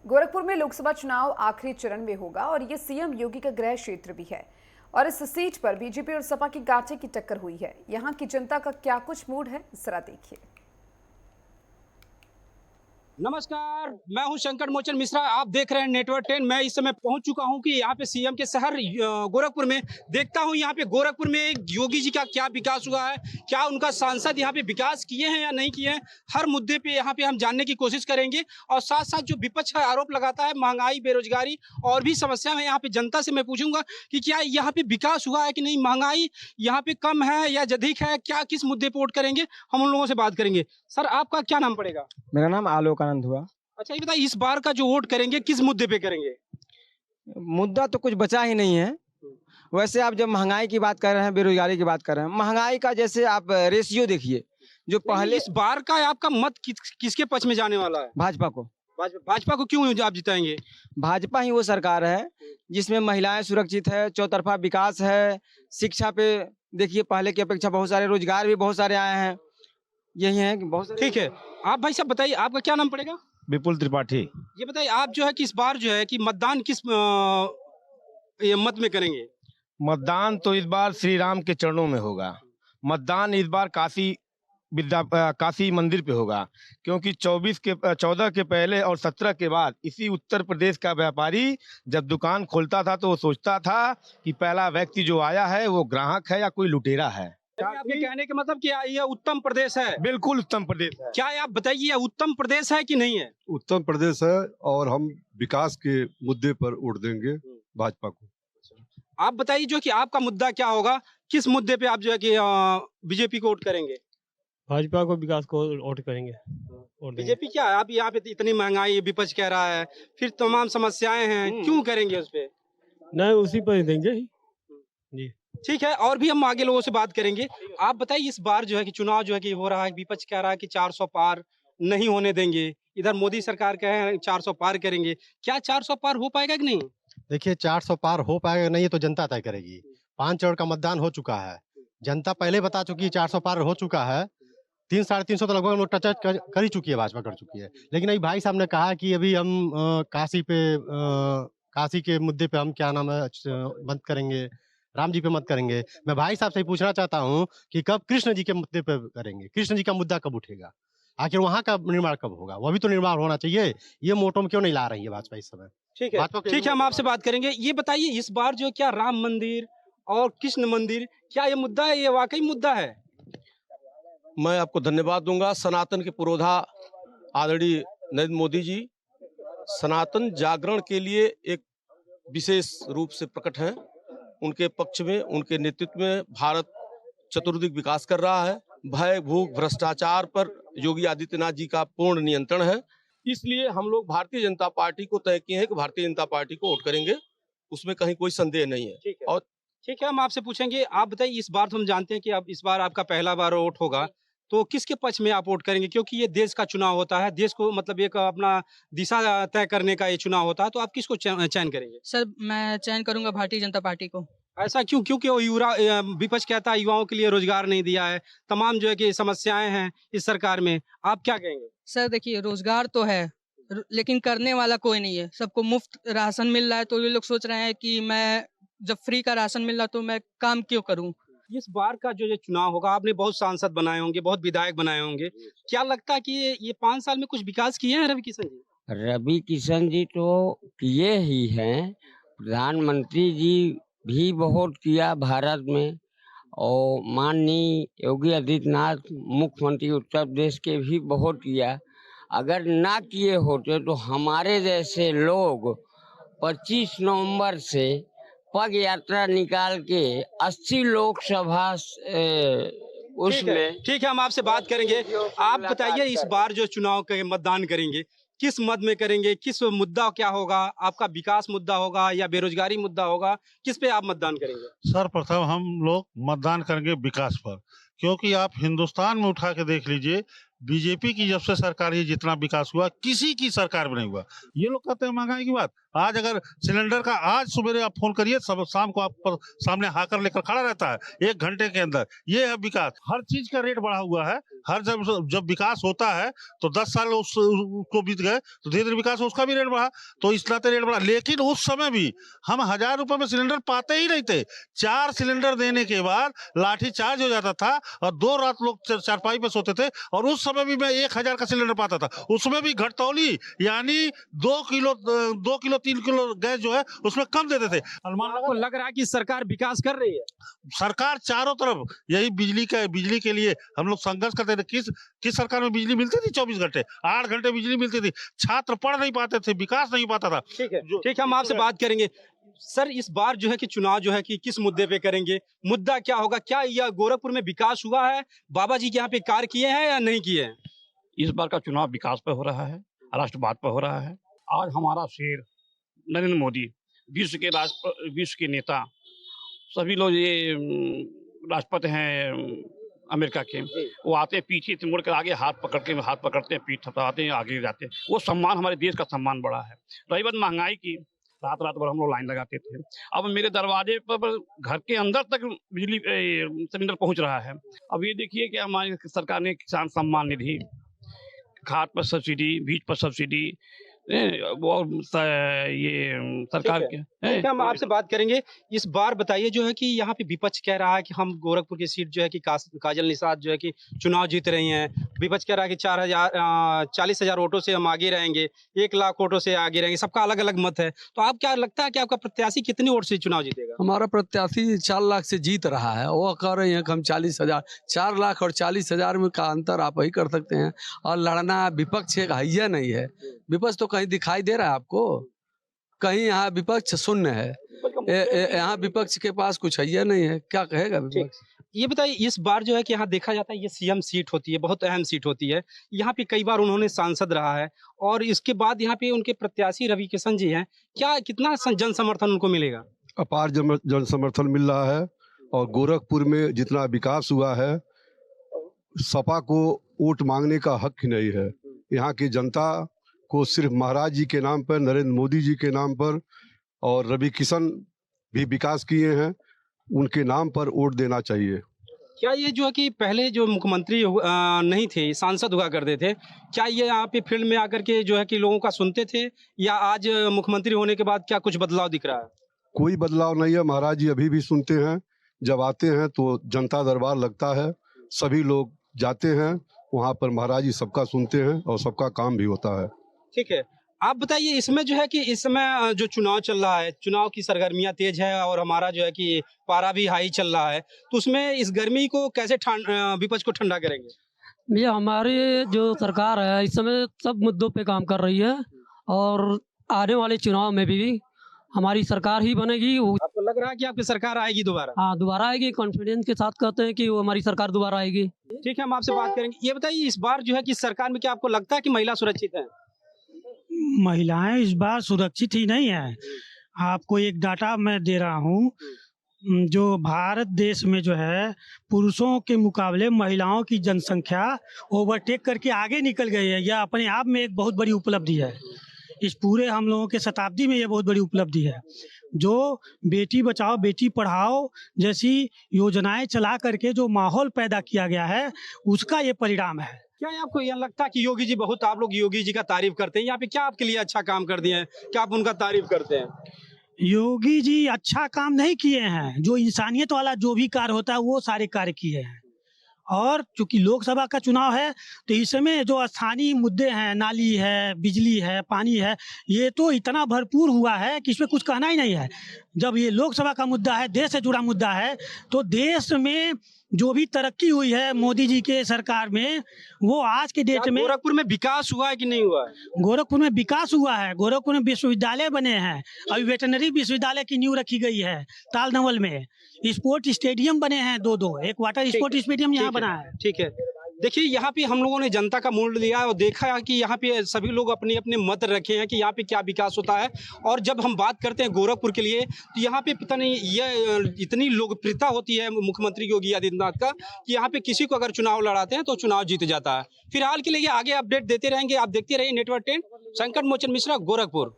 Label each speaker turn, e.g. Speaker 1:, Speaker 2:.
Speaker 1: गोरखपुर में लोकसभा चुनाव आखिरी चरण में होगा और ये सीएम योगी का गृह क्षेत्र भी है। और इस सीट पर बीजेपी और सपा की गांठे की टक्कर हुई है। यहां की जनता का क्या कुछ मूड है, जरा देखिए।
Speaker 2: नमस्कार, मैं हूं शंकर मोचन मिश्रा। आप देख रहे हैं नेटवर्क 10। मैं इस समय पहुंच चुका हूं कि यहाँ पे सीएम के शहर गोरखपुर में देखता हूं यहाँ पे गोरखपुर में योगी जी का क्या विकास हुआ है, क्या उनका सांसद यहाँ पे विकास किए हैं या नहीं किए हैं। हर मुद्दे पे यहाँ पे हम जानने की कोशिश करेंगे और साथ साथ जो विपक्ष है आरोप लगाता है महंगाई, बेरोजगारी और भी समस्या है, यहाँ पे जनता से मैं पूछूंगा कि क्या यहाँ पे विकास हुआ है कि नहीं, महंगाई यहाँ पे कम है या अधिक है, क्या किस मुद्दे पे वोट करेंगे, हम उन लोगों से बात करेंगे। सर, आपका क्या नाम पड़ेगा?
Speaker 3: मेरा नाम आलोक आनंद हुआ।
Speaker 2: अच्छा, ये बताइए, इस बार का जो वोट करेंगे किस मुद्दे पे करेंगे?
Speaker 3: मुद्दा तो कुछ बचा ही नहीं है। वैसे आप जब महंगाई की बात कर रहे हैं, बेरोजगारी की बात कर रहे हैं, महंगाई का जैसे आप रेशियो देखिए, जो पहले
Speaker 2: इस बार का आपका मत किसके पक्ष में जाने वाला है?
Speaker 3: भाजपा को।
Speaker 2: भाजपा को क्यों आप जिताएंगे?
Speaker 3: भाजपा ही वो सरकार है जिसमें महिलाएं सुरक्षित है, चौतरफा विकास है, शिक्षा पे देखिए पहले की अपेक्षा बहुत सारे रोजगार भी बहुत सारे आए हैं। यही है कि बहुत सारे।
Speaker 2: ठीक है, आप भाई साहब बताइए, आपका क्या नाम पड़ेगा?
Speaker 4: विपुल त्रिपाठी।
Speaker 2: ये बताइए, आप जो है कि इस बार जो है कि मतदान किस ये मत में करेंगे?
Speaker 4: मतदान तो इस बार श्री राम के चरणों में होगा। मतदान इस बार काशी मंदिर पे होगा, क्योंकि 14 के पहले और 17 के बाद इसी उत्तर प्रदेश का व्यापारी जब दुकान खोलता था तो वो सोचता था कि पहला व्यक्ति जो आया है वो ग्राहक है या कोई लुटेरा है।
Speaker 2: आपके कहने का मतलब कि ये उत्तम प्रदेश है?
Speaker 4: बिल्कुल उत्तम प्रदेश है।
Speaker 2: क्या आप बताइए, ये उत्तम प्रदेश है कि नहीं है?
Speaker 5: उत्तम प्रदेश है और हम विकास के मुद्दे पर वोट देंगे भाजपा को।
Speaker 2: आप बताइए जो कि आपका मुद्दा क्या होगा, किस मुद्दे पे आप जो है कि बीजेपी को वोट करेंगे?
Speaker 6: भाजपा को, विकास को वोट करेंगे।
Speaker 2: बीजेपी क्या है? आप यहाँ पे इतनी महंगाई विपक्ष कह रहा है, फिर तमाम समस्याएं हैं, क्यों करेंगे उस पे?
Speaker 6: नहीं, उसी पर ही देंगे जी।
Speaker 2: ठीक है, और भी हम आगे लोगों से बात करेंगे। आप बताइए, इस बार जो है कि चुनाव जो है कि हो रहा है, विपक्ष कह रहा है कि 400 पार नहीं होने देंगे, इधर मोदी सरकार कह रहे हैं 400 पार करेंगे। क्या 400 पार हो पाएगा कि नहीं?
Speaker 7: देखिए, 400 पार हो पाएगा नहीं, ये तो जनता तय करेगी। 5 चरण का मतदान हो चुका है, जनता पहले बता चुकी है 400 पार हो चुका है। 300 साढ़े 300 तो लगभग टच कर ही चुकी है, भाजपा कर चुकी है। लेकिन अभी भाई साहब ने कहा कि अभी हम काशी के मुद्दे पे हम क्या नाम है बंद करेंगे, राम जी पे मत करेंगे। मैं भाई साहब से पूछना चाहता हूँ कि कब कृष्ण जी के मुद्दे पे करेंगे, कृष्ण जी का मुद्दा कब उठेगा, आखिर वहाँ का निर्माण कब होगा? वो भी तो निर्माण होना चाहिए। ये मोटो में क्यों नहीं ला रही है भाजपा इस समय?
Speaker 2: ठीक है, ठीक है, हम आपसे बात करेंगे। ये बताइए, इस बार जो क्या राम मंदिर और कृष्ण मंदिर, क्या ये मुद्दा है, ये वाकई मुद्दा है?
Speaker 8: मैं आपको धन्यवाद दूंगा। सनातन के पुरोधा आदरणीय नरेंद्र मोदी जी सनातन जागरण के लिए एक विशेष रूप से प्रकट हैं। उनके पक्ष में, उनके नेतृत्व में भारत चतुर्दिक विकास कर रहा है। भय, भूख, भ्रष्टाचार पर योगी आदित्यनाथ जी का पूर्ण नियंत्रण है। इसलिए हम लोग भारतीय जनता पार्टी को तय किए हैं कि भारतीय जनता पार्टी को वोट करेंगे, उसमें कहीं कोई संदेह नहीं है। और
Speaker 2: ठीक है, हम आपसे पूछेंगे। आप बताइए, इस बार तो हम जानते हैं कि अब इस बार आपका पहला बार वोट होगा, तो किसके पक्ष में आप वोट करेंगे? क्योंकि ये देश का चुनाव होता है, देश को मतलब एक अपना दिशा तय करने का ये चुनाव होता है, तो आप किसको चयन करेंगे?
Speaker 9: सर, मैं चयन करूंगा भारतीय जनता पार्टी को।
Speaker 2: ऐसा क्यों? क्योंकि वो विपक्ष कहता है युवाओं के लिए रोजगार नहीं दिया है, तमाम जो है कि समस्याएं हैं इस सरकार में, आप क्या कहेंगे?
Speaker 9: सर देखिए, रोजगार तो है लेकिन करने वाला कोई नहीं है। सबको मुफ्त राशन मिल रहा है, तो ये लोग सोच रहे हैं कि मैं जब फ्री का राशन मिल रहा तो मैं काम क्यों करूं।
Speaker 2: इस बार का जो चुनाव होगा, आपने बहुत सांसद बनाए होंगे, बहुत विधायक बनाए होंगे, क्या लगता है कि ये 5 साल में कुछ विकास किए हैं रवि किशन जी?
Speaker 10: रवि किशन जी तो किए ही हैं, प्रधानमंत्री जी भी बहुत किया भारत में, और माननीय योगी आदित्यनाथ मुख्यमंत्री उत्तर प्रदेश के भी बहुत किया। अगर ना किए होते तो हमारे जैसे लोग 25 नवंबर से पग यात्रा निकाल के 80 लोकसभा उसमें।
Speaker 2: ठीक है, हम आपसे बात करेंगे। आप बताइए, इस बार जो चुनाव के मतदान करेंगे, किस मत में करेंगे, किस मुद्दा क्या होगा? आपका विकास मुद्दा होगा या बेरोजगारी मुद्दा होगा? किस पे आप मतदान करेंगे?
Speaker 11: सर्वप्रथम हम लोग मतदान करेंगे विकास पर, क्योंकि आप हिंदुस्तान में उठा के देख लीजिए, बीजेपी की जब से सरकार ही जितना विकास हुआ किसी की सरकार में नहीं हुआ। ये लोग कहते हैं महंगाई की बात। आज अगर सिलेंडर का आज सवेरे आप फोन करिए, सब शाम को आप पर सामने हाकर लेकर खड़ा रहता है 1 घंटे के अंदर। ये है विकास। हर चीज का रेट बढ़ा हुआ है। हर जब विकास होता है तो 10 साल उसको बीत गए तो धीरे धीरे विकास उसका भी रेट बढ़ा, तो इस नाते रेट बढ़ा। लेकिन उस समय भी हम 1000 रुपए में सिलेंडर पाते ही नहीं थे। 4 सिलेंडर देने के बाद लाठी चार्ज हो जाता था और 2 रात लोग चारपाई पे सोते थे, और उस समय भी मैं 1000 का सिलेंडर पाता था। उसमें भी घटतौली यानी 2 किलो 3 किलो गैस जो है उसमें कम देते थे।
Speaker 2: आपको लग रहा है कि सरकार विकास कर रही है?
Speaker 11: सरकार चारों तरफ यही बिजली के लिए हम लोग संघर्ष करते थे। किस सरकार में बिजली मिलती थी? 24 घंटे 8 घंटे बिजली मिलती थी। छात्र पढ़ नहीं पाते थे, विकास नहीं पाता था।
Speaker 2: ठीक है, ठीक है, हम आपसे बात करेंगे। सर, इस बार जो है कि चुनाव जो है कि किस मुद्दे पे करेंगे? मुद्दा क्या होगा? क्या यह गोरखपुर में विकास हुआ है? बाबा जी के यहाँ पे कार्य किए हैं या नहीं किए हैं?
Speaker 12: इस बार का चुनाव विकास पे हो रहा है, राष्ट्रवाद पे हो रहा है। आज हमारा शेर नरेंद्र मोदी, विश्व के नेता, सभी लोग ये राष्ट्रपति हैं अमेरिका के, वो आते हैं पीछे से मुड़ कर आगे हाथ पकड़ते हैं, पीठ थपथपाते हैं, आगे जाते हैं। वो सम्मान हमारे देश का सम्मान बड़ा है। रही बात महंगाई की, रात भर हम लोग लाइन लगाते थे। अब मेरे दरवाजे पर घर के अंदर तक बिजली सिलेंडर पहुंच रहा है। अब ये देखिए कि हमारी सरकार ने किसान सम्मान निधि, खाद पर सब्सिडी, बीज पर सब्सिडी, ये सरकार के।
Speaker 2: हम आपसे बात करेंगे। इस बार बताइए जो है कि यहाँ पे विपक्ष कह रहा है कि हम गोरखपुर की सीट जो है कि काजल निषाद जो है कि चुनाव जीत रही हैं। विपक्ष कह रहा है कि 40,000 वोटों से हम आगे रहेंगे, 1 लाख वोटों से आगे रहेंगे। सबका अलग अलग मत है, तो आप क्या लगता है कि आपका प्रत्याशी कितनी वोट से चुनाव जीतेगा?
Speaker 13: हमारा प्रत्याशी 4 लाख से जीत रहा है। वो कह रहे हैं कि हम 40,000, 4 लाख और 40,000 में का अंतर आप वही कर सकते हैं। और लड़ना विपक्ष एक हैया नहीं है। विपक्ष तो कहीं दिखाई दे रहा है आपको? कहीं यहाँ विपक्ष शून्य है। यहाँ विपक्ष के पास कुछ हैया नहीं है, क्या कहेगा विपक्ष?
Speaker 2: ये बताइए, इस बार जो है कि यहाँ देखा जाता है ये सीएम सीट होती है, बहुत अहम सीट होती है। यहाँ पे कई बार उन्होंने सांसद रहा है और इसके बाद यहाँ पे उनके प्रत्याशी रवि किशन जी हैं। क्या कितना जन समर्थन उनको मिलेगा?
Speaker 5: अपार जन समर्थन मिल रहा है, और गोरखपुर में जितना विकास हुआ है, सपा को वोट मांगने का हक ही नहीं है। यहाँ की जनता को सिर्फ महाराज जी के नाम पर, नरेंद्र मोदी जी के नाम पर, और रवि किशन भी विकास किए हैं, उनके नाम पर वोट देना चाहिए।
Speaker 2: क्या ये जो है कि पहले जो मुख्यमंत्री नहीं थे, सांसद हुआ करते थे, क्या ये यहाँ पे फील्ड में आकर के जो है कि लोगों का सुनते थे, या आज मुख्यमंत्री होने के बाद क्या कुछ बदलाव दिख रहा है?
Speaker 5: कोई बदलाव नहीं है। महाराज जी अभी भी सुनते हैं। जब आते हैं तो जनता दरबार लगता है, सभी लोग जाते हैं वहाँ पर, महाराज जी सबका सुनते हैं और सबका काम भी होता है।
Speaker 2: ठीक है, आप बताइए, इसमें जो है कि इस समय जो चुनाव चल रहा है, चुनाव की सरगर्मियां तेज है और हमारा जो है कि पारा भी हाई चल रहा है, तो उसमें इस गर्मी को कैसे विपक्ष को ठंडा करेंगे?
Speaker 14: भैया, हमारी जो सरकार है इस समय सब मुद्दों पे काम कर रही है, और आने वाले चुनाव में भी हमारी सरकार ही बनेगी।
Speaker 2: आपको लग रहा है कि आपकी सरकार आएगी दोबारा?
Speaker 14: हाँ, दोबारा आएगी। कॉन्फिडेंस के साथ कहते हैं कि वो हमारी सरकार दोबारा आएगी।
Speaker 2: ठीक है, हम आपसे बात करेंगे। ये बताइए, इस बार जो है कि सरकार में क्या आपको लगता है कि महिला सुरक्षित है?
Speaker 15: महिलाएं इस बार सुरक्षित ही नहीं है। आपको एक डाटा मैं दे रहा हूँ, जो भारत देश में जो है पुरुषों के मुकाबले महिलाओं की जनसंख्या ओवरटेक करके आगे निकल गई है। यह अपने आप में एक बहुत बड़ी उपलब्धि है। इस पूरे हम लोगों के शताब्दी में यह बहुत बड़ी उपलब्धि है। जो बेटी बचाओ बेटी पढ़ाओ जैसी योजनाएं चला करके जो माहौल पैदा किया गया है, उसका ये परिणाम है।
Speaker 2: क्या आपको यह लगता है कि योगी जी, बहुत आप लोग योगी जी का तारीफ करते हैं, यहाँ पे क्या आपके लिए अच्छा काम कर दिए हैं, क्या आप उनका तारीफ करते हैं?
Speaker 15: योगी जी अच्छा काम नहीं किए हैं। जो इंसानियत वाला जो भी कार्य होता है वो सारे कार्य किए हैं। और चूंकि लोकसभा का चुनाव है तो इस समय जो स्थानीय मुद्दे हैं, नाली है, बिजली है, पानी है, ये तो इतना भरपूर हुआ है कि इसमें कुछ कहना ही नहीं है। जब ये लोकसभा का मुद्दा है, देश से जुड़ा मुद्दा है, तो देश में जो भी तरक्की हुई है मोदी जी के सरकार में, वो आज के डेट में।
Speaker 2: गोरखपुर में विकास हुआ है कि नहीं हुआ है?
Speaker 15: गोरखपुर में विकास हुआ है। गोरखपुर में विश्वविद्यालय बने हैं। अभी वेटनरी विश्वविद्यालय की नींव रखी गई है तालनवल में। स्पोर्ट स्टेडियम बने हैं 2-2। एक वाटर स्पोर्ट स्टेडियम यहाँ बना है।
Speaker 2: ठीक है, देखिए यहाँ पे हम लोगों ने जनता का मूड लिया है और देखा है कि यहाँ पे सभी लोग अपने अपने मत रखे हैं कि यहाँ पे क्या विकास होता है। और जब हम बात करते हैं गोरखपुर के लिए तो यहाँ पे पता नहीं ये इतनी लोकप्रियता होती है मुख्यमंत्री योगी आदित्यनाथ का कि यहाँ पे किसी को अगर चुनाव लड़ाते हैं तो चुनाव जीत जाता है। फिलहाल के लिए आगे अपडेट देते रहेंगे। आप देखते रहिए नेटवर्क 10। संकट मोचन मिश्रा, गोरखपुर।